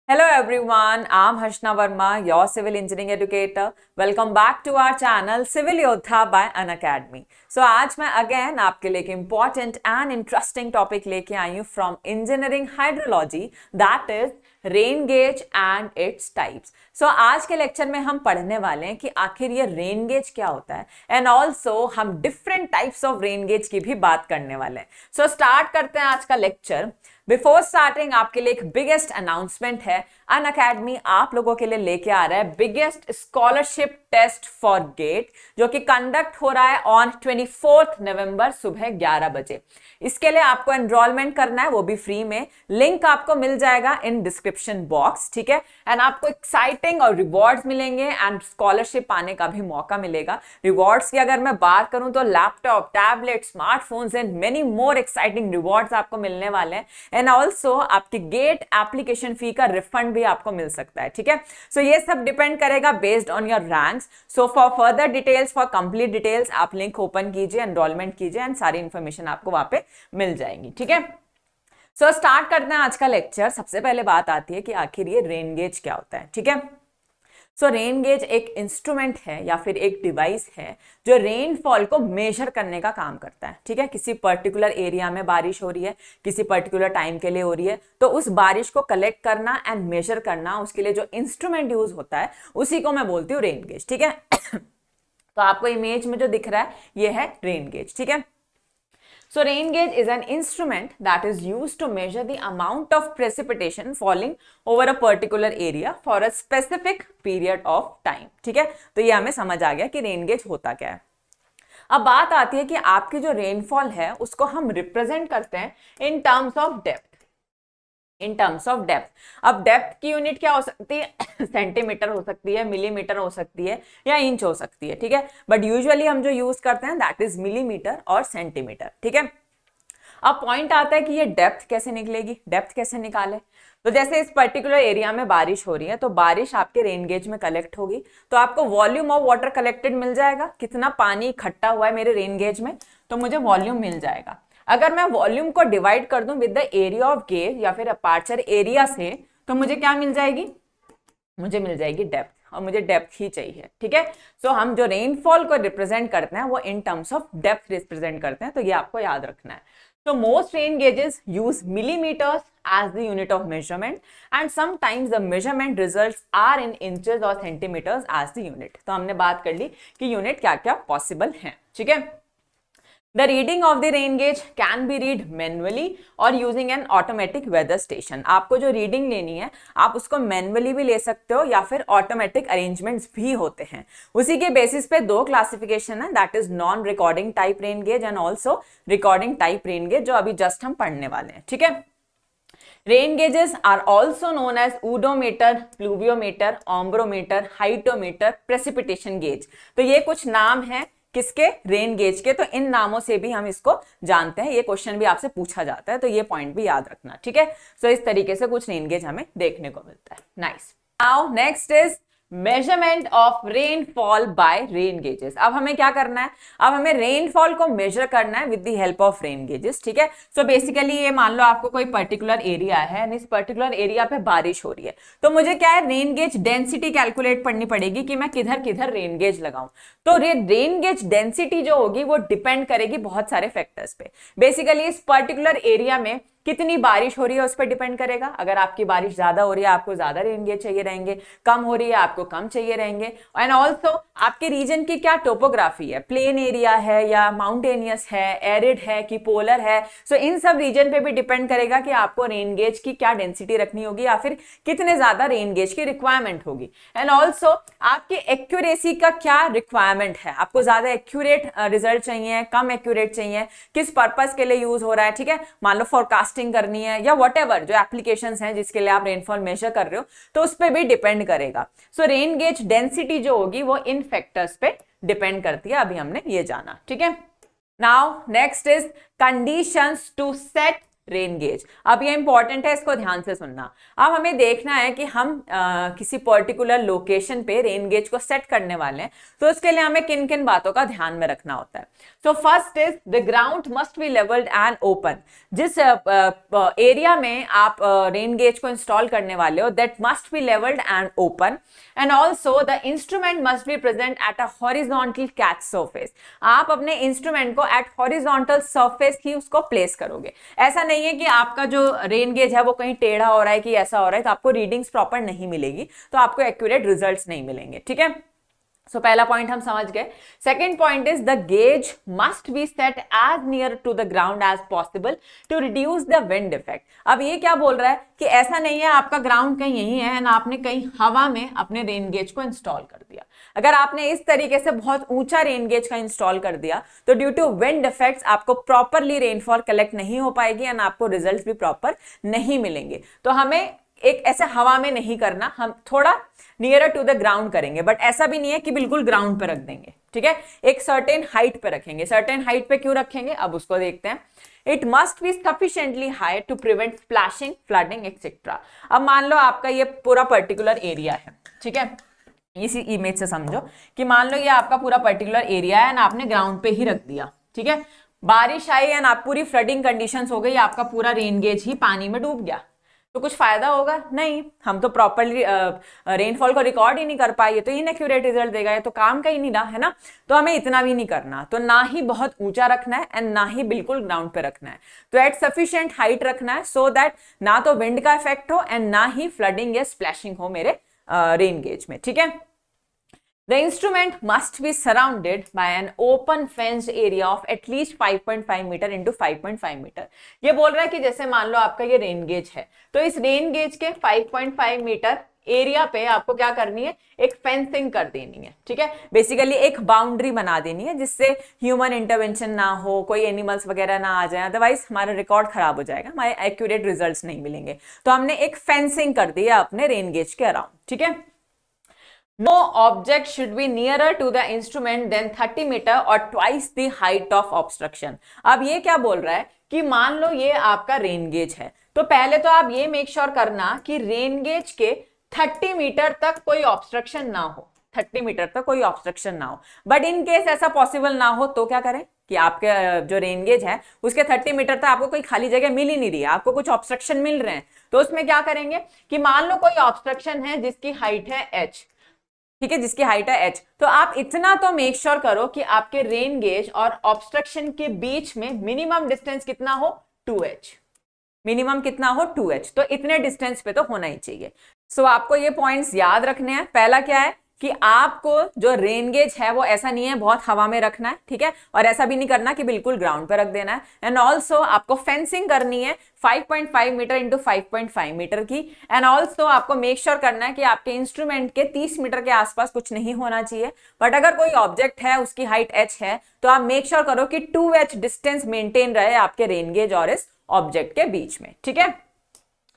Hello everyone, I'm Harshna Verma, your civil engineering educator. Welcome back to our channel Civil Yodha by Unacademy. So आज मैं again आपके लिए एक important and interesting topic लेके आई हूँ from engineering hydrology, that is rain gauge and its types. So आज के lecture में हम पढ़ने वाले हैं कि आखिर ये रेन गेज क्या होता है एंड ऑल्सो हम different types of rain gauge की भी बात करने वाले हैं. सो स्टार्ट करते हैं आज का लेक्चर. बिफोर स्टार्टिंग आपके लिए एक बिगेस्ट अनाउंसमेंट है. अनअकैडमी आप लोगों के लिए लेके आ रहा है biggest scholarship test for GATE, जो कि कंडक्ट हो रहा है ऑन 24 नवंबर सुबह 11 बजे. इसके लिए आपको एनरोलमेंट करना है, वो भी फ्री में. लिंक आपको मिल जाएगा इन डिस्क्रिप्शन बॉक्स, ठीक है. एंड आपको एक्साइटिंग और रिवॉर्ड्स मिलेंगे एंड स्कॉलरशिप पाने का भी मौका मिलेगा. रिवॉर्ड्स की अगर मैं बात करूं तो laptop, tablet, smartphones and many more exciting rewards आपको मिलने वाले हैं. एंड ऑल्सो आपकी गेट एप्लीकेशन फी का रिफंड भी आपको मिल सकता है, ठीक है. सो ये सब डिपेंड करेगा based on your ranks. So for further details, for complete details आप लिंक ओपन कीजिए, एनरोलमेंट कीजिए एंड सारी इंफॉर्मेशन आपको वहां पे मिल जाएंगी, ठीक है. सो स्टार्ट करते हैं आज का लेक्चर. सबसे पहले बात आती है कि आखिर ये रेन गेज क्या होता है, ठीक है. सो रेन गेज एक इंस्ट्रूमेंट है या फिर एक डिवाइस है जो रेनफॉल को मेजर करने का काम करता है, ठीक है. किसी पर्टिकुलर एरिया में बारिश हो रही है, किसी पर्टिकुलर टाइम के लिए हो रही है, तो उस बारिश को कलेक्ट करना एंड मेजर करना, उसके लिए जो इंस्ट्रूमेंट यूज होता है उसी को मैं बोलती हूँ रेन गेज, ठीक है. तो आपको इमेज में जो दिख रहा है ये है रेन गेज, ठीक है. So rain gauge is an instrument that is used to measure the amount of precipitation falling over a particular area for a specific period of time, ठीक है. तो ये हमें समझ आ गया कि रेन गेज होता क्या है. अब बात आती है कि आपकी जो रेनफॉल है उसको हम रिप्रेजेंट करते हैं in terms of depth. In terms of depth. अब डेप्थ की यूनिट क्या हो सकती है? सेंटीमीटर हो सकती है, मिलीमीटर हो सकती है या इंच हो सकती है, ठीक है. बट यूजुअली हम जो यूज करते हैं दैट इज मिलीमीटर और सेंटीमीटर, ठीक है. अब पॉइंट आता है कि ये डेप्थ कैसे निकलेगी, डेप्थ कैसे निकाले. तो जैसे इस पर्टिकुलर एरिया में बारिश हो रही है तो बारिश आपके रेन गेज में कलेक्ट होगी, तो आपको वॉल्यूम ऑफ वाटर कलेक्टेड मिल जाएगा. कितना पानी इकट्ठा हुआ है मेरे रेन गेज में, तो मुझे वॉल्यूम मिल जाएगा. अगर मैं वॉल्यूम को डिवाइड कर दूं with the area of gauge या फिर अपर्चर एरिया से, तो मुझे क्या मिल जाएगी? मुझे मिल जाएगी डेप्थ, और मुझे डेप्थ ही चाहिए, ठीक है. सो हम जो रेनफॉल को रिप्रेजेंट करते हैं वो in terms of depth represent करते हैं, तो ये आपको याद रखना है. So most rain gauges use millimeters as the unit of measurement and sometimes the measurement results are in inches or centimeters as the unit. तो हमने बात कर ली कि यूनिट क्या क्या पॉसिबल हैं, ठीक है. The reading of the rain gauge can be read manually or using an automatic weather station. आपको जो रीडिंग लेनी है आप उसको मैनुअली भी ले सकते हो या फिर ऑटोमेटिक अरेंजमेंट्स भी होते हैं. उसी के बेसिस पे दो क्लासिफिकेशन है, that is non recording type rain gauge and also recording type rain gauge, जो अभी जस्ट हम पढ़ने वाले हैं, ठीक है. Rain gauges are also known as odometer, pluviometer, ombrometer, hyetometer, precipitation gauge. तो ये कुछ नाम है किसके? रेन गेज के. तो इन नामों से भी हम इसको जानते हैं. ये क्वेश्चन भी आपसे पूछा जाता है, तो ये पॉइंट भी याद रखना, ठीक है. सो इस तरीके से कुछ रेन गेज हमें देखने को मिलता है. Nice. Now next is measurement of rainfall by rain gauges. अब हमें क्या करना है? अब हमें रेनफॉल को मेजर करना है with the help of rain gauges, ठीक है. सो बेसिकली ये मान लो आपको कोई पर्टिकुलर एरिया है एंड इस पर्टिकुलर एरिया पे बारिश हो रही है, तो मुझे क्या है? रेन गेज डेंसिटी कैलकुलेट करनी पड़ेगी कि मैं किधर किधर रेन गेज लगाऊं. तो रेन गेज डेंसिटी जो होगी वो डिपेंड करेगी बहुत सारे फैक्टर्स पे. बेसिकली इस पर्टिकुलर एरिया में कितनी बारिश हो रही है उस पर डिपेंड करेगा. अगर आपकी बारिश ज्यादा हो रही है आपको ज्यादा रेन गेज चाहिए रहेंगे, कम हो रही है आपको कम चाहिए रहेंगे. एंड ऑल्सो आपके रीजन की क्या टोपोग्राफी है, प्लेन एरिया है या माउंटेनियस है, एरिड है कि पोलर है. सो इन सब रीजन पे भी डिपेंड करेगा कि आपको रेन गेज की क्या डेंसिटी रखनी होगी या फिर कितने ज्यादा रेन गेज की रिक्वायरमेंट होगी. एंड ऑल्सो आपकी एक्यूरेसी का क्या रिक्वायरमेंट है, आपको ज्यादा एक्यूरेट रिजल्ट चाहिए, कम एक्यूरेट चाहिए, किस पर्पज के लिए यूज हो रहा है, ठीक है. मान लो फोरकास्ट करनी है या व्हाटएवर जो एप्लीकेशंस हैं जिसके लिए आप रेनफॉल मेजर कर रहे हो, तो उस पे भी डिपेंड करेगा. सो रेन गेज डेंसिटी जो होगी वो इन फैक्टर्स पे डिपेंड करती है. अभी हमने ये जाना, ठीक है. Now next is conditions to set rain gauge. अब ये इंपॉर्टेंट है, इसको ध्यान से सुनना। अब हमें देखना है कि हम किसी पर्टिकुलर लोकेशन पे रेन गेज को सेट करने वाले हैं, तो उसके लिए हमें किन किन बातों का ध्यान में रखना होता है। तो first is the ground must be levelled and open. जिस एरिया में आप रेन गेज को इंस्टॉल करने वाले हो, that must be levelled and open, and also the instrument must be present at a horizontal catch surface. आप अपने इंस्ट्रूमेंट को एट हॉरिजॉन्टल सरफेस ही उसको प्लेस करोगे। ऐसा नहीं है कि आपका जो रेन गेज है वो कहीं टेढ़ा हो रहा है कि ऐसा हो रहा है, तो आपको रीडिंग्स प्रॉपर नहीं मिलेगी, तो आपको एक्यूरेट रिजल्ट्स नहीं मिलेंगे। ठीक है, सो पहला पॉइंट हम समझ गए। Second point is the gauge must be set as near to the ground as possible to reduce the wind effect. अब ये क्या बोल रहा है कि ऐसा नहीं है आपका ग्राउंड कहीं यही है एंड आपने कहीं हवा में अपने रेन गेज को इंस्टॉल कर दिया। अगर आपने इस तरीके से बहुत ऊंचा रेन गेज का इंस्टॉल कर दिया तो ड्यू टू विंड इफेक्ट्स आपको प्रॉपरली रेनफॉल कलेक्ट नहीं हो पाएगी एंड आपको रिजल्ट भी प्रॉपर नहीं मिलेंगे। तो हमें एक ऐसे हवा में नहीं करना, हम थोड़ा नियरर टू द ग्राउंड करेंगे, बट ऐसा भी नहीं है कि बिल्कुल ग्राउंड पे रख देंगे। ठीक है, एक सर्टेन हाइट पे रखेंगे। सर्टेन हाइट पे क्यों रखेंगे, अब उसको देखते हैं। It must be sufficiently high to prevent splashing, flooding etcetera. अब मान लो आपका ये पूरा पर्टिकुलर एरिया है, ठीक है, इसी इमेज से समझो कि मान लो ये आपका पूरा पर्टिकुलर एरिया है एंड आपने ग्राउंड पे ही रख दिया। ठीक है, बारिश आई एंड आप पूरी फ्लडिंग कंडीशंस हो गई, आपका पूरा रेन गेज ही पानी में डूब गया, तो कुछ फायदा होगा नहीं। हम तो प्रॉपरली रेनफॉल को रिकॉर्ड ही नहीं कर पाए, तो इनएक्यूरेट रिजल्ट देगा, ये तो काम का ही नहीं रहा है ना। तो हमें इतना भी नहीं करना, तो ना ही बहुत ऊंचा रखना है एंड ना ही बिल्कुल ग्राउंड पे रखना है, तो एट सफिशिएंट हाइट रखना है सो दैट ना तो विंड का इफेक्ट हो एंड ना ही फ्लडिंग या स्प्लैशिंग हो मेरे रेन गेज में। ठीक है, The instrument must be surrounded by an open fenced area of at least 5.5 metre into 5.5 metre. ये बोल रहा है कि जैसे मान लो आपका ये रेन गेज है, तो इस रेन गेज के 5.5 मीटर एरिया पे आपको क्या करनी है, एक फेंसिंग कर देनी है। ठीक है, बेसिकली एक बाउंड्री बना देनी है जिससे ह्यूमन इंटरवेंशन ना हो, कोई एनिमल्स वगैरह ना आ जाए, अदरवाइज हमारा रिकॉर्ड खराब हो जाएगा, हमारे एक्यूरेट रिजल्ट्स नहीं मिलेंगे। तो हमने एक फेंसिंग कर दी है अपने रेन गेज के अराउंड। ठीक है, No object should be nearer to the instrument than 30 metre or twice the height of obstruction। अब ये क्या बोल रहा है कि मान लो ये आपका रेन गेज है, तो पहले तो आप ये मेक श्योर करना कि रेन गेज के 30 मीटर तक कोई ऑब्स्ट्रक्शन ना हो, 30 मीटर तक कोई ऑब्स्ट्रक्शन ना हो। बट इन केस ऐसा पॉसिबल ना हो तो क्या करें कि आपके जो रेन गेज है उसके 30 मीटर तक आपको कोई खाली जगह मिल ही नहीं रही है, आपको कुछ ऑब्स्ट्रक्शन मिल रहे हैं, तो उसमें क्या करेंगे कि मान लो कोई ऑब्स्ट्रक्शन है जिसकी हाइट है h, ठीक है, जिसकी हाइट है h, तो आप इतना तो मेक श्योर करो कि आपके रेन गेज और ऑब्स्ट्रक्शन के बीच में मिनिमम डिस्टेंस कितना हो, 2h। मिनिमम कितना हो, 2h, तो इतने डिस्टेंस पे तो होना ही चाहिए। सो आपको ये पॉइंट्स याद रखने हैं। पहला क्या है कि आपको जो रेन गेज है वो ऐसा नहीं है बहुत हवा में रखना है, ठीक है, और ऐसा भी नहीं करना कि बिल्कुल ग्राउंड पे रख देना है। एंड ऑल्सो आपको फेंसिंग करनी है 5.5 मीटर इंटू 5.5 मीटर की। एंड ऑल्सो आपको मेक श्योर करना है कि आपके इंस्ट्रूमेंट के 30 मीटर के आसपास कुछ नहीं होना चाहिए। बट अगर कोई ऑब्जेक्ट है उसकी हाइट h है तो आप मेक श्योर करो कि 2h डिस्टेंस मेंटेन रहे आपके रेन गेज और इस ऑब्जेक्ट के बीच में। ठीक है,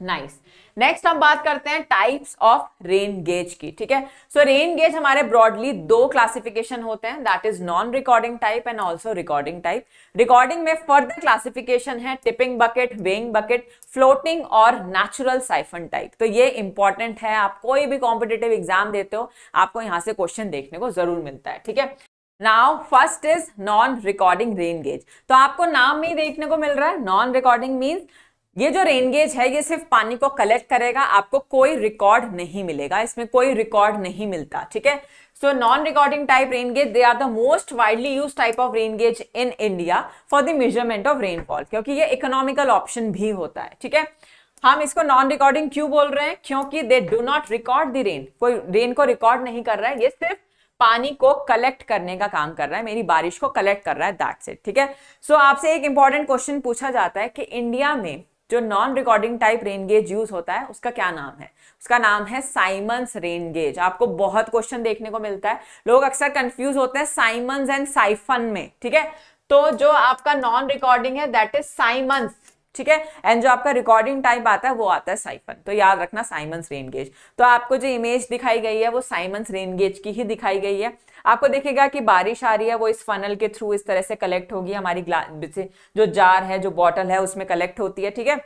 नाइस। नेक्स्ट हम बात करते हैं टाइप्स ऑफ रेन गेज की। ठीक है, सो रेन गेज हमारे ब्रॉडली दो क्लासिफिकेशन होते हैं, that is non recording type and also recording type. Recording में फर्दर क्लासिफिकेशन है tipping bucket, weighing bucket, floating और नेचुरल साइफन टाइप। तो ये इंपॉर्टेंट है, आप कोई भी कॉम्पिटिटिव एग्जाम देते हो आपको यहां से क्वेश्चन देखने को जरूर मिलता है। ठीक है, now first is non recording rain gauge. तो आपको नाम में ही देखने को मिल रहा है, नॉन रिकॉर्डिंग मीन्स ये जो रेन गेज है ये सिर्फ पानी को कलेक्ट करेगा, आपको कोई रिकॉर्ड नहीं मिलेगा, इसमें कोई रिकॉर्ड नहीं मिलता। ठीक है, so non recording type rain gauge they are the most widely used type of rain gauge in India for the measurement of rainfall, क्योंकि ये इकोनॉमिकल ऑप्शन भी होता है। ठीक है, हम इसको नॉन रिकॉर्डिंग क्यों बोल रहे हैं, क्योंकि they do not record the rain, कोई रेन को रिकॉर्ड नहीं कर रहा है, ये सिर्फ पानी को कलेक्ट करने का काम कर रहा है, मेरी बारिश को कलेक्ट कर रहा है, दैट्स इट। ठीक है, सो आपसे एक इंपॉर्टेंट क्वेश्चन पूछा जाता है कि इंडिया में जो non recording type rain gauge use होता है उसका क्या नाम है, उसका नाम है साइमंस रेन गेज। आपको बहुत क्वेश्चन देखने को मिलता है, लोग अक्सर कंफ्यूज होते हैं साइमंस एंड साइफन में। ठीक है, तो जो आपका नॉन रिकॉर्डिंग है दैट इज साइमंस, ठीक है। एंड जो आपका रिकॉर्डिंग टाइप आता है वो आता है साइफन। तो याद रखना साइमंस रेन गेज। तो आपको जो इमेज दिखाई गई है वो साइमंस रेन गेज की ही दिखाई गई है। आपको दिखेगा कि बारिश आ रही है, वो इस फनल के थ्रू इस तरह से कलेक्ट होगी, हमारी जो जार है, जो बॉटल है, उसमें कलेक्ट होती है, ठीक है।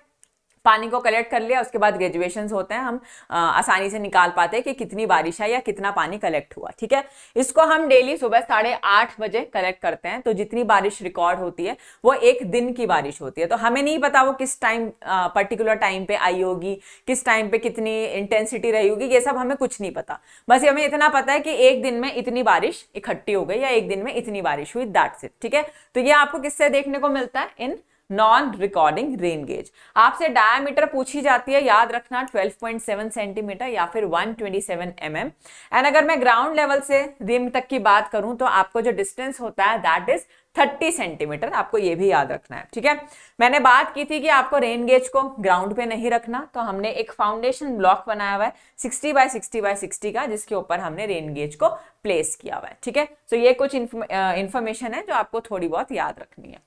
पानी को कलेक्ट कर लिया, उसके बाद ग्रेजुएशंस होते हैं, हम आसानी से निकाल पाते हैं कि कितनी बारिश है या कितना पानी कलेक्ट हुआ, ठीक है। इसको हम डेली सुबह 8:30 बजे कलेक्ट करते हैं। तो जितनी बारिश रिकॉर्ड होती है वो एक दिन की बारिश होती है। तो हमें नहीं पता वो किस टाइम पर्टिकुलर टाइम पे आई होगी, किस टाइम पे कितनी इंटेंसिटी रही होगी, ये सब हमें कुछ नहीं पता। बस हमें इतना पता है कि एक दिन में इतनी बारिश इकट्ठी हो गई या एक दिन में इतनी बारिश हुई, दैट्स इट, ठीक है। तो ये आपको किससे देखने को मिलता है? In non recording rain gauge. आपसे डायमीटर पूछी जाती है, याद रखना 12.7 सेंटीमीटर या फिर 127 mm। एंड अगर मैं ग्राउंड लेवल से रिम तक की बात करूं तो आपको जो डिस्टेंस होता है दैट इज 30 सेंटीमीटर। आपको ये भी याद रखना है, ठीक है। मैंने बात की थी कि आपको रेन गेज को ग्राउंड पे नहीं रखना, तो हमने एक फाउंडेशन ब्लॉक बनाया हुआ है 60 बाय 60 बाय 60 का, जिसके ऊपर हमने रेन गेज को प्लेस किया हुआ है, ठीक है। तो ये कुछ इंफॉर्मेशन है जो आपको थोड़ी बहुत याद रखनी है।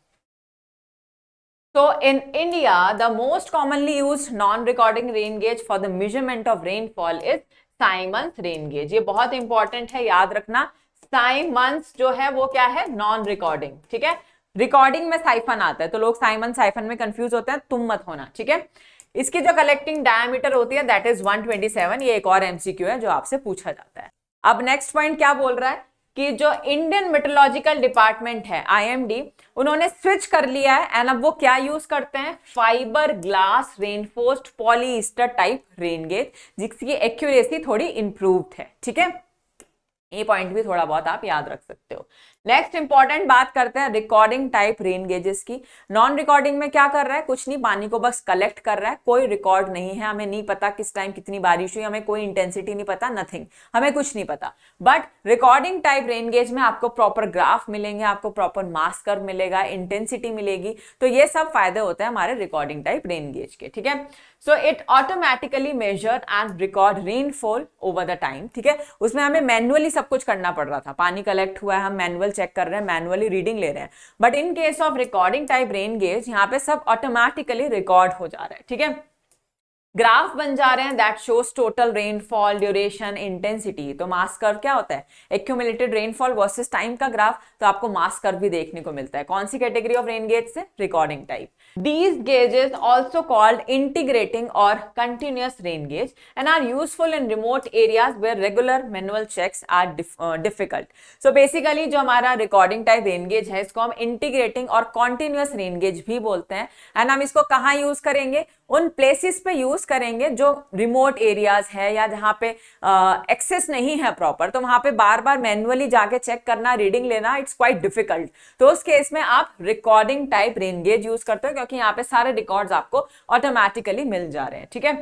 So in India, the most commonly used non-recording rain gauge for the measurement of rainfall is Siemens rain gauge। ये बहुत इंपॉर्टेंट है, याद रखना। साइमंस जो है वो क्या है? नॉन रिकॉर्डिंग, ठीक है। रिकॉर्डिंग में साइफन आता है तो लोग साइमन साइफन में कंफ्यूज होते हैं, तुम मत होना, ठीक है। इसकी जो कलेक्टिंग डायमीटर होती है दैट इज 127। ये एक और एमसीक्यू है जो आपसे पूछा जाता है। अब नेक्स्ट पॉइंट क्या बोल रहा है कि जो इंडियन मेट्रोलॉजिकल डिपार्टमेंट है IMD, उन्होंने स्विच कर लिया है एंड अब वो क्या यूज करते हैं? Fibre glass reinforced polyester type rain gauge, जिसकी एक्यूरेसी थोड़ी इंप्रूव्ड है, ठीक है। ये पॉइंट भी थोड़ा बहुत आप याद रख सकते हो। नेक्स्ट इंपॉर्टेंट बात करते हैं रिकॉर्डिंग टाइप रेन गेजेस की। नॉन रिकॉर्डिंग में क्या कर रहा है? कुछ नहीं, पानी को बस कलेक्ट कर रहा है, कोई रिकॉर्ड नहीं है, हमें नहीं पता किस टाइम कितनी बारिश हुई, हमें कोई इंटेंसिटी नहीं पता, नथिंग, हमें कुछ नहीं पता। But recording type rain gauge में आपको प्रॉपर ग्राफ मिलेंगे, आपको प्रॉपर मास कर्व मिलेगा, इंटेंसिटी मिलेगी। तो ये सब फायदे होते हैं हमारे रिकॉर्डिंग टाइप रेन गेज के, ठीक है। So it automatically measure and record rainfall over the time, ठीक है। उसमें हमें मैनुअली सब कुछ करना पड़ रहा था, पानी कलेक्ट हुआ है, हम मैनुअल चेक कर रहे हैं, मैनुअली रीडिंग ले रहे हैं। But in case of recording type rain gauge यहाँ पे सब ऑटोमेटिकली रिकॉर्ड हो जा रहा है, ठीक है। ग्राफ बन जा रहे हैं that shows total rainfall, duration, intensity. तो मास कर्व क्या होता है? एक्यूमुलेटेड रेनफॉल वर्सेस टाइम का ग्राफ। तो आपको मास कर्व भी देखने को मिलता है। कौन सी कैटेगरी ऑफ रेन गेज से? Recording type. These gauges also called integrating or continuous rain gauge and are useful in remote areas where regular manual checks are difficult. So basically जो हमारा recording type rain gauge है इसको हम integrating और continuous rain gauge भी बोलते हैं। And हम इसको कहाँ यूज करेंगे? उन प्लेसेस पे यूज करेंगे जो रिमोट एरियाज है या जहाँ पे एक्सेस नहीं है प्रॉपर, तो वहां पे बार बार मैनुअली जाके चेक करना, रीडिंग लेना, इट्स क्वाइट डिफिकल्ट। तो उस केस में आप recording type rain gauge use करते हो, क्योंकि यहाँ पे सारे रिकॉर्ड्स आपको ऑटोमेटिकली मिल जा रहे हैं, ठीक है।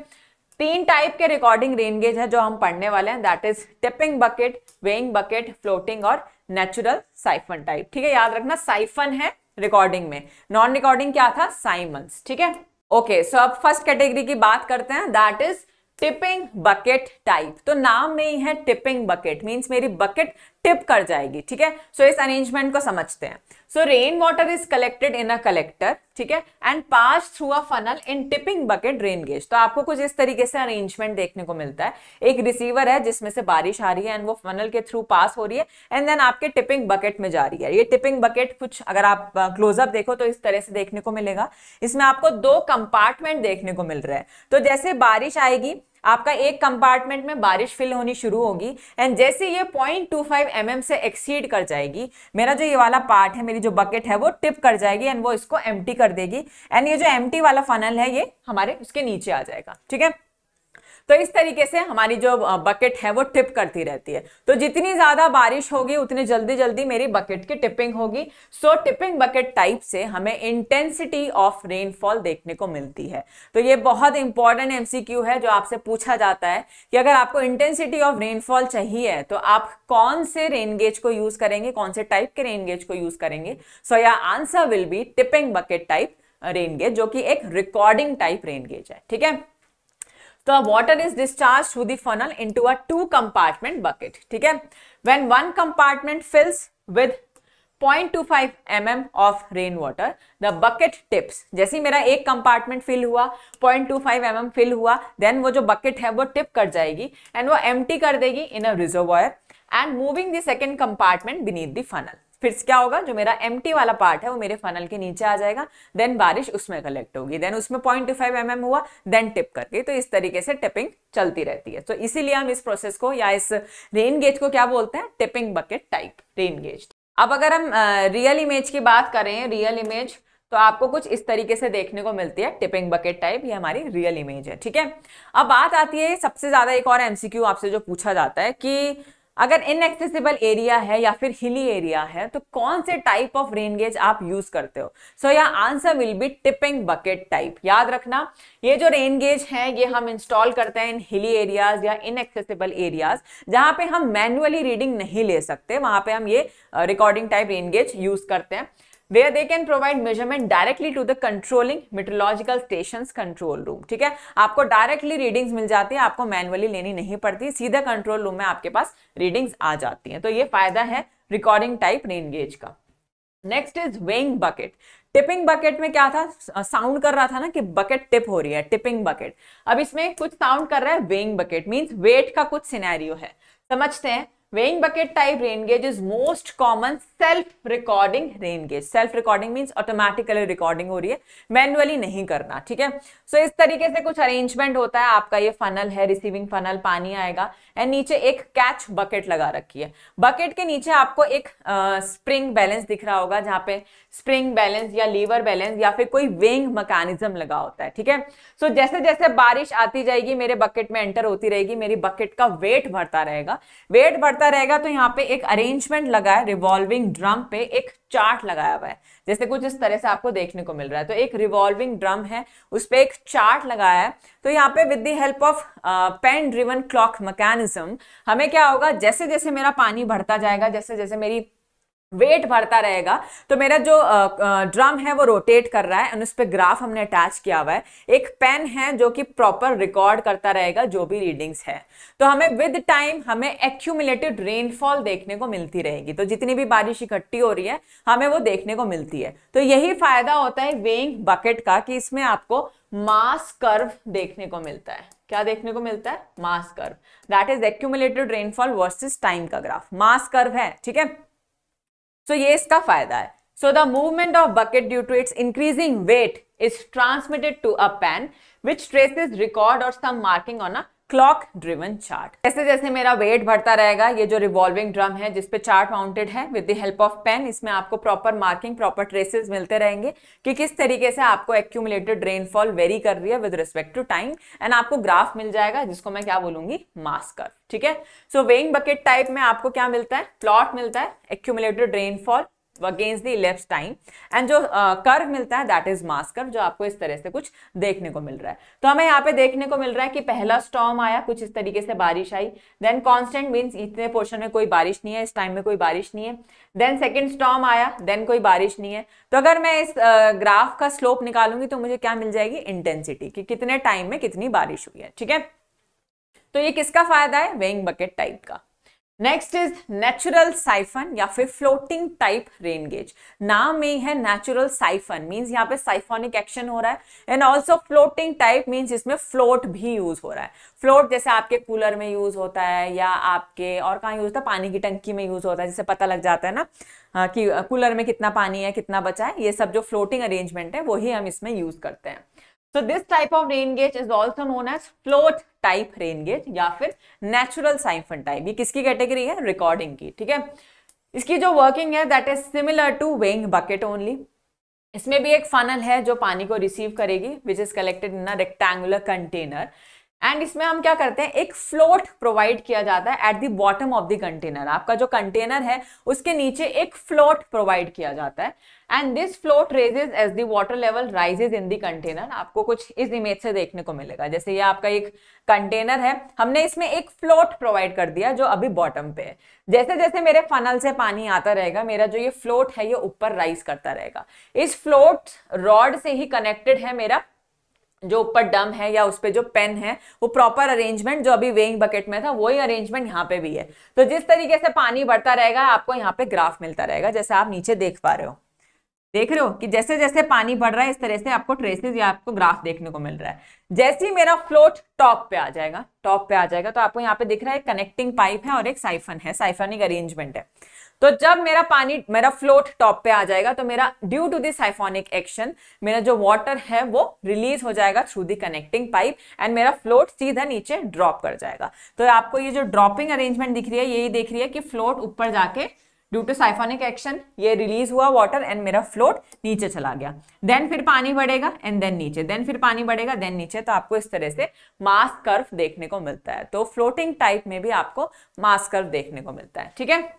3 टाइप के रिकॉर्डिंग रेन गेज है जो हम पढ़ने वाले हैं, that is tipping bucket, weighing bucket, floating और नेचुरल साइफन टाइप, ठीक है। याद रखना साइफन है रिकॉर्डिंग में, नॉन रिकॉर्डिंग क्या था? साइमंस, ठीक है। ओके, सो अब फर्स्ट कैटेगरी की बात करते हैं, that is tipping bucket type. तो नाम में ही है टिपिंग बकेट, मींस मेरी बकेट टिप कर जाएगी, ठीक है। सो इस अरेंजमेंट को समझते हैं। सो rain water is collected in a collector, ठीक है, and pass through a funnel in tipping bucket rain gauge. तो आपको कुछ इस तरीके से अरेंजमेंट देखने को मिलता है। एक रिसीवर है जिसमें से बारिश आ रही है एंड वो फनल के थ्रू पास हो रही है एंड देन आपके टिपिंग बकेट में जा रही है। ये टिपिंग बकेट कुछ अगर आप क्लोजअप देखो तो इस तरह से देखने को मिलेगा। इसमें आपको 2 कंपार्टमेंट देखने को मिल रहा है। तो जैसे बारिश आएगी, आपका एक कंपार्टमेंट में बारिश फिल होनी शुरू होगी एंड जैसे ये 0.25 mm से एक्सीड कर जाएगी, मेरा जो ये वाला पार्ट है, मेरी जो बकेट है वो टिप कर जाएगी एंड वो इसको एम्प्टी कर देगी एंड ये जो एम्प्टी वाला फनल है ये हमारे उसके नीचे आ जाएगा, ठीक है। तो इस तरीके से हमारी जो बकेट है वो टिप करती रहती है। तो जितनी ज्यादा बारिश होगी उतनी जल्दी जल्दी मेरी बकेट की टिपिंग होगी। सो टिपिंग बकेट टाइप से हमें इंटेंसिटी ऑफ रेनफॉल देखने को मिलती है। तो ये बहुत इंपॉर्टेंट एमसीक्यू है जो आपसे पूछा जाता है कि अगर आपको इंटेंसिटी ऑफ रेनफॉल चाहिए तो आप कौन से रेन गेज को यूज करेंगे, कौन से टाइप के रेन गेज को यूज करेंगे। सो या answer will be tipping bucket type rain gauge, जो कि एक रिकॉर्डिंग टाइप रेन गेज है, ठीक है। तो water is discharged through the funnel into a 2 compartment bucket, ठीक है। When one compartment fills with 0.25 mm of rain water, the bucket tips. जैसे ही मेरा एक कंपार्टमेंट फिल हुआ, 0.25 mm फिल हुआ, देन वो जो बकेट है वो टिप कर जाएगी एंड वो एम्प्टी कर देगी in a reservoir and moving the second compartment beneath the funnel. फिर क्या होगा, जो मेरा एम्प्टी वाला पार्ट है वो मेरे फनल के नीचे आ जाएगा, देन बारिश उसमें कलेक्ट होगी, देन उसमें 0.25 mm हुआ, देन टिप करके। तो इस तरीके से टिपिंग चलती रहती है। तो इसीलिए हम इस प्रोसेस को या इस रेन गेज को क्या बोलते हैं, tipping bucket type rain gauge. अब अगर हम रियल इमेज की बात करें, रियल इमेज तो आपको कुछ इस तरीके से देखने को मिलती है टिपिंग बकेट टाइप, ये हमारी रियल इमेज है। ठीक है, अब बात आती है सबसे ज्यादा एक और एमसीक्यू आपसे जो पूछा जाता है कि अगर इनएक्सेसिबल एरिया है या फिर हिली एरिया है तो कौन से टाइप ऑफ रेन गेज आप यूज करते हो। सो या answer will be tipping bucket type. याद रखना, ये जो रेन गेज है ये हम इंस्टॉल करते हैं इन हिली एरियाज या इनएक्सेसिबल एरियाज, जहां पे हम मैन्युअली रीडिंग नहीं ले सकते, वहां पे हम ये recording type rain gauge use करते हैं, where they can provide measurement directly to the controlling meteorological stations control room। ठीक है, आपको डायरेक्टली रीडिंग्स मिल जाती है, आपको मैन्युअली लेनी नहीं पड़ती, सीधा कंट्रोल रूम में आपके पास रीडिंग्स आ जाती हैं। तो ये फायदा है रिकॉर्डिंग टाइप रेन गेज का। Next is weighing bucket. Tipping bucket में क्या था, साउंड कर रहा था ना कि बकेट टिप हो रही है, टिपिंग बकेट। अब इसमें कुछ साउंड कर रहा है वेइंग बकेट, मींस वेट का कुछ सिनेरियो है। समझते हैं, weighing bucket type rain gauge is most common self recording rain gauge। self recording means automatically recording हो रही है, मैन्युअली नहीं करना। ठीक है, सो इस तरीके से कुछ अरेंजमेंट होता है। आपका ये फनल है, रिसीविंग फनल, पानी आएगा एंड नीचे एक कैच बकेट लगा रखी है। बकेट के नीचे आपको एक स्प्रिंग बैलेंस दिख रहा होगा, जहां पे स्प्रिंग बैलेंस या लीवर बैलेंस या फिर कोई वेइंग मैकेनिज्म लगा होता है। ठीक है, सो जैसे जैसे बारिश आती जाएगी मेरे बकेट में एंटर होती रहेगी, मेरी बकेट का वेट बढ़ता रहेगा, वेट बढ़ता रहेगा। तो यहाँ पे एक अरेंजमेंट लगा है, रिवॉल्विंग ड्रम पे एक चार्ट लगाया हुआ है, जैसे कुछ इस तरह से आपको देखने को मिल रहा है। तो एक रिवॉल्विंग ड्रम है, उस पे एक चार्ट लगाया है। तो यहाँ पे with the help of pen driven clock mechanism हमें क्या होगा, जैसे जैसे मेरा पानी बढ़ता जाएगा, जैसे जैसे मेरी वेट बढ़ता रहेगा, तो मेरा जो ड्रम है वो रोटेट कर रहा है एंड उस पे ग्राफ हमने अटैच किया हुआ है। एक पेन है जो कि प्रॉपर रिकॉर्ड करता रहेगा जो भी रीडिंग्स है। तो हमें विद टाइम हमें एक्यूमुलेटेड रेनफॉल देखने को मिलती रहेगी। तो जितनी भी बारिश इकट्ठी हो रही है हमें वो देखने को मिलती है। तो यही फायदा होता है वेइंग बकेट का कि इसमें आपको मास कर्व देखने को मिलता है। क्या देखने को मिलता है, mass curve, that is accumulated rainfall versus time का ग्राफ, मास कर्व है। ठीक है, सो ये इसका फायदा है। So the movement of bucket due to its increasing weight is transmitted to a pen which traces record और some marking on a clock driven chart. जैसे जैसे मेरा वेट बढ़ता रहेगा, ये जो रिवॉल्विंग ड्रम है जिसपे चार्ट माउंटेड है, with the help of pen इसमें आपको प्रॉपर मार्किंग, प्रॉपर ट्रेसेस मिलते रहेंगे कि किस तरीके से आपको एक्यूमुलेटेड रेनफॉल वेरी कर रही है with respect to time, and आपको ग्राफ मिल जाएगा जिसको मैं क्या बोलूंगी, मास कर्व। ठीक है, सो वेइंग बकेट टाइप में आपको क्या मिलता है, प्लॉट मिलता है, accumulated rainfall against the ellipse time, and जो कर्व मिलता है दैट इज मास कर्व, जो आपको इस तरह से कुछ देखने को मिल रहा है। तो हमें यहाँ पे देखने को मिल रहा है कि पहला स्टॉर्म आया, कुछ इस तरीके से बारिश आई, देन कांस्टेंट मींस इतने पोर्शन में कोई बारिश नहीं है, इस टाइम में कोई बारिश नहीं है, देन सेकंड स्टॉर्म आया, देन कोई बारिश नहीं है। तो अगर मैं इस ग्राफ का स्लोप निकालूंगी तो मुझे क्या मिल जाएगी, इंटेंसिटी, कि कितने टाइम में कितनी बारिश हुई है। ठीक है, तो ये किसका फायदा है, वेइंग बकेट टाइप का। नेक्स्ट इज नेचुरल साइफन या फिर फ्लोटिंग टाइप रेन गेज। नाम में ही है नेचुरल साइफन, मींस यहाँ पे साइफोनिक एक्शन हो रहा है, and also floating type means इसमें फ्लोट भी यूज हो रहा है। फ्लोट जैसे आपके कूलर में यूज होता है या आपके और कहाँ यूज होता है, पानी की टंकी में यूज होता है, जिससे पता लग जाता है ना कि कूलर में कितना पानी है, कितना बचा है। ये सब जो फ्लोटिंग अरेंजमेंट है वही हम इसमें यूज करते हैं। So this type of rain gauge is also known as float type rain gauge या फिर natural siphon type। ये किसकी कैटेगरी है, रिकॉर्डिंग की। ठीक है, इसकी जो वर्किंग है that is similar to weighing bucket only। इसमें भी एक फनल है जो पानी को रिसीव करेगी, which is collected in a rectangular container, and इसमें हम क्या करते हैं, एक फ्लोट प्रोवाइड किया जाता है at the bottom of the container. आपका जो कंटेनर है उसके नीचे एक फ्लोट प्रोवाइड किया जाता है, and this float rises as the water level rises in the container. आपको कुछ इस इमेज से देखने को मिलेगा, जैसे ये आपका एक कंटेनर है, हमने इसमें एक फ्लोट प्रोवाइड कर दिया जो अभी बॉटम पे है। जैसे जैसे मेरे फनल से पानी आता रहेगा, मेरा जो ये फ्लोट है ये ऊपर राइज करता रहेगा। इस फ्लोट रॉड से ही कनेक्टेड है मेरा जो ऊपर डम है या उस पे जो पेन है वो प्रॉपर अरेंजमेंट जो अभी वेइंग बकेट में था वही अरेंजमेंट यहाँ पे भी है। तो जिस तरीके से पानी बढ़ता रहेगा आपको यहाँ पे ग्राफ मिलता रहेगा, जैसे आप नीचे देख पा रहे हो। देख रहे हो कि जैसे जैसे पानी बढ़ रहा है इस तरह से आपको ट्रेसेस या आपको ग्राफ देखने को मिल रहा है। जैसे ही मेरा फ्लोट टॉप पे आ जाएगा तो आपको यहाँ पे दिख रहा है कनेक्टिंग पाइप है और एक साइफन है, साइफनिक अरेंजमेंट है। तो जब मेरा फ्लोट टॉप पे आ जाएगा तो मेरा due to this siphonic action मेरा जो वाटर है वो रिलीज हो जाएगा through the connecting pipe and मेरा फ्लोट सीधा नीचे ड्रॉप कर जाएगा। तो आपको ये जो ड्रॉपिंग अरेंजमेंट दिख रही है यही देख रही है कि फ्लोट ऊपर जाके ड्यू टू साइफोनिक एक्शन ये रिलीज हुआ वाटर एंड मेरा फ्लोट नीचे चला गया। देन फिर पानी बढ़ेगा एंड देन नीचे, देन फिर पानी बढ़ेगा देन नीचे। तो आपको इस तरह से मास कर्व देखने को मिलता है। तो फ्लोटिंग टाइप में भी आपको मास कर्व देखने को मिलता है, ठीक है।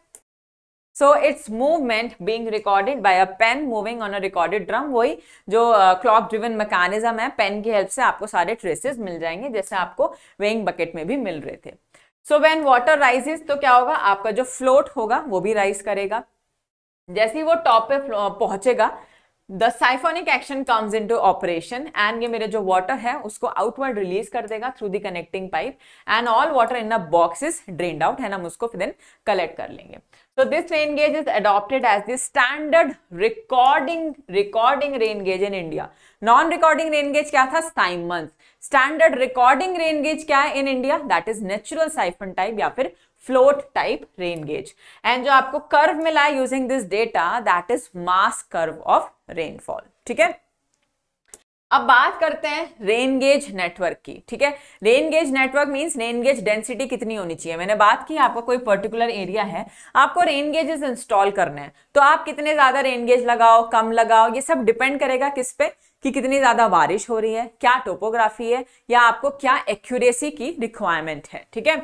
So its movement being recorded by a pen moving on a recorded drum, वही जो clock driven mechanism है, पेन की हेल्प से आपको सारे ट्रेसेस मिल जाएंगे जैसे आपको वेइंग बकेट में भी मिल रहे थे। So when water rises तो क्या होगा, आपका जो फ्लोट होगा वो भी राइज करेगा। जैसे ही वो टॉप पे पहुंचेगा the siphonic action comes into operation and ये मेरे जो वाटर है उसको आउटवर्ड रिलीज कर देगा through the connecting pipe and all water in a box is drained out and हम उसको फिर देन कलेक्ट कर लेंगे। So this rain gauge is adopted as the standard recording rain gauge in India. Non-recording rain gauge क्या था? Siemens. Standard recording rain gauge क्या है in India? That is natural siphon type या फिर float type rain gauge. And जो आपको curve मिला है using this data, that is mass curve of rainfall. ठीक है? अब बात करते हैं रेन गेज नेटवर्क की, ठीक है। Rain gauge network means rain gauge density कितनी होनी चाहिए। मैंने बात की आपका कोई पर्टिकुलर एरिया है, आपको रेन गेजेस इंस्टॉल करने हैं, तो आप कितने ज्यादा रेन गेज लगाओ कम लगाओ ये सब डिपेंड करेगा किस पे, कि कितनी ज्यादा बारिश हो रही है, क्या टोपोग्राफी है या आपको क्या एक्यूरेसी की रिक्वायरमेंट है, ठीक है।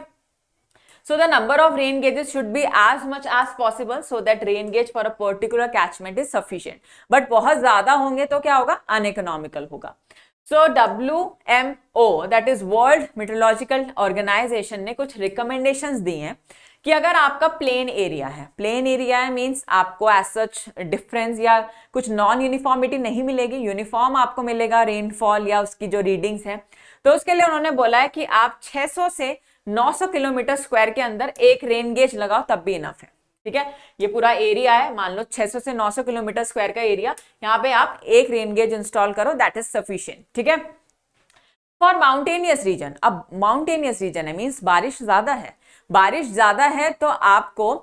So the number of rain gauges should be as much as possible so that rain gauge for a particular catchment is sufficient. But बहुत ज्यादा होंगे तो क्या होगा, uneconomical होगा। So WMO that is World Meteorological Organization ने कुछ recommendations दी हैं कि अगर आपका प्लेन एरिया है मीन्स आपको एज सच डिफरेंस या कुछ नॉन यूनिफॉर्मिटी नहीं मिलेगी, यूनिफॉर्म आपको मिलेगा रेनफॉल या उसकी जो रीडिंग्स हैं। तो उसके लिए उन्होंने बोला है कि आप 600 से 900 किलोमीटर स्क्वायर के अंदर एक रेन गेज लगाओ तब भी इनफ है, ठीक है। ये पूरा एरिया है, मान लो 600 से 900 किलोमीटर स्क्वायर का एरिया, यहाँ पे आप एक रेन गेज इंस्टॉल करो, दैट इज सफिशिएंट, ठीक है। फॉर माउंटेनियस रीजन, अब माउंटेनियस रीजन है मीन्स बारिश ज्यादा है तो आपको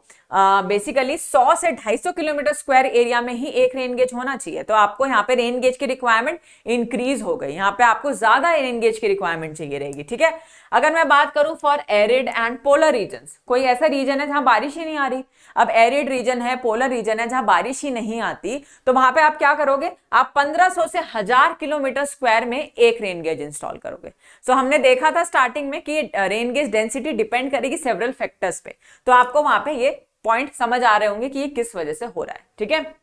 बेसिकली 100 से 250 किलोमीटर स्क्वायर एरिया में ही एक रेन गेज होना चाहिए। तो आपको यहाँ पे रेन गेज की रिक्वायरमेंट इंक्रीज हो गई, यहाँ पे आपको ज्यादा रेन गेज की रिक्वायरमेंट चाहिए रहेगी, ठीक है। अगर मैं बात करूं for arid and polar regions, कोई ऐसा रीजन है जहां बारिश ही नहीं आ रही, अब एरिड रीजन है, पोलर रीजन है जहां बारिश ही नहीं आती, तो वहां पे आप क्या करोगे, आप 1500 से 1000 किलोमीटर स्क्वायर में एक रेन गेज इंस्टॉल करोगे। सो हमने देखा था स्टार्टिंग में कि रेन गेज डेंसिटी डिपेंड करेगी सेवरल फैक्टर्स पे, तो आपको वहां पे ये पॉइंट समझ आ रहे होंगे कि ये किस वजह से हो रहा है, ठीक है।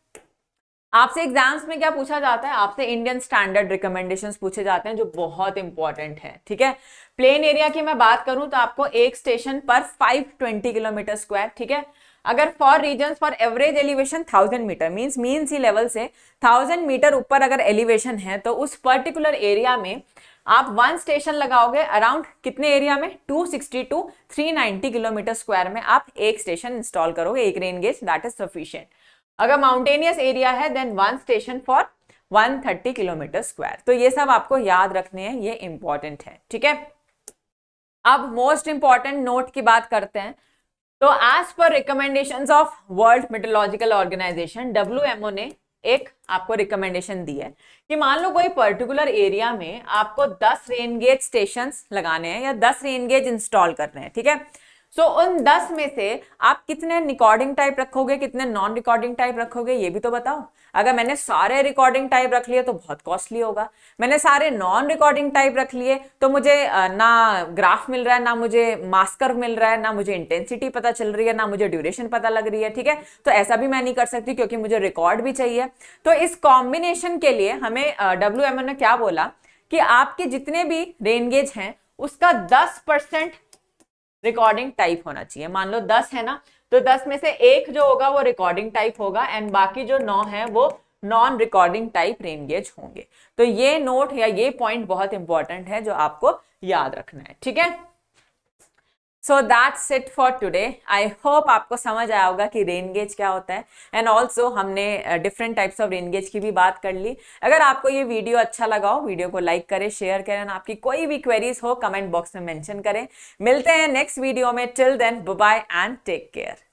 आपसे एग्जाम्स में क्या पूछा जाता है, आपसे इंडियन स्टैंडर्ड रिकमेंडेशंस पूछे जाते हैं जो बहुत इंपॉर्टेंट है, ठीक है। प्लेन एरिया की मैं बात करूं तो आपको एक स्टेशन पर 520 किलोमीटर स्क्वायर, ठीक है। अगर for regions for average elevation 1000 metre means mean sea level से 1000 मीटर ऊपर अगर एलिवेशन है तो उस पर्टिकुलर एरिया में आप वन स्टेशन लगाओगे अराउंड कितने एरिया में, 260 टू 390 किलोमीटर स्क्वायर में आप एक स्टेशन इंस्टॉल करोगे, एक rain gauge, that is sufficient. अगर माउंटेनियस एरिया है then one station for 130 kilometre square. तो ये सब आपको याद रखने हैं, ये इंपॉर्टेंट है, ठीक है। अब मोस्ट इंपॉर्टेंट नोट की बात करते हैं। तो as per recommendations of World Meteorological Organization WMO ने एक आपको रिकमेंडेशन दी है कि मान लो कोई पर्टिकुलर एरिया में आपको 10 रेन गेज स्टेशंस लगाने हैं या 10 रेन गेज इंस्टॉल करने हैं, ठीक है। सो उन 10 में से आप कितने रिकॉर्डिंग टाइप रखोगे, कितने नॉन रिकॉर्डिंग टाइप रखोगे, ये भी तो बताओ। अगर मैंने सारे रिकॉर्डिंग टाइप रख लिए तो बहुत कॉस्टली होगा, मैंने सारे नॉन रिकॉर्डिंग टाइप रख लिए तो मुझे ना ग्राफ मिल रहा है, ना मुझे मास कर्व मिल रहा है, ना मुझे इंटेंसिटी पता चल रही है, ना मुझे ड्यूरेशन पता लग रही है, ठीक है। तो ऐसा भी मैं नहीं कर सकती क्योंकि मुझे रिकॉर्ड भी चाहिए। तो इस कॉम्बिनेशन के लिए हमें WMO ने क्या बोला कि आपके जितने भी रेन गेज हैं उसका 10% रिकॉर्डिंग टाइप होना चाहिए। मान लो 10 है ना, तो 10 में से एक जो होगा वो रिकॉर्डिंग टाइप होगा एंड बाकी जो 9 है वो non recording type rain gauge होंगे। तो ये नोट या ये पॉइंट बहुत इंपॉर्टेंट है जो आपको याद रखना है, ठीक है। So that's it for today. I hope आपको समझ आया होगा कि रेन गेज क्या होता है, एंड ऑल्सो हमने different types of rain gauge की भी बात कर ली। अगर आपको ये वीडियो अच्छा लगा हो, वीडियो को लाइक करें, शेयर करें, और आपकी कोई भी क्वेरीज हो कमेंट बॉक्स में मेंशन करें। मिलते हैं नेक्स्ट वीडियो में। Till then bye bye and take care.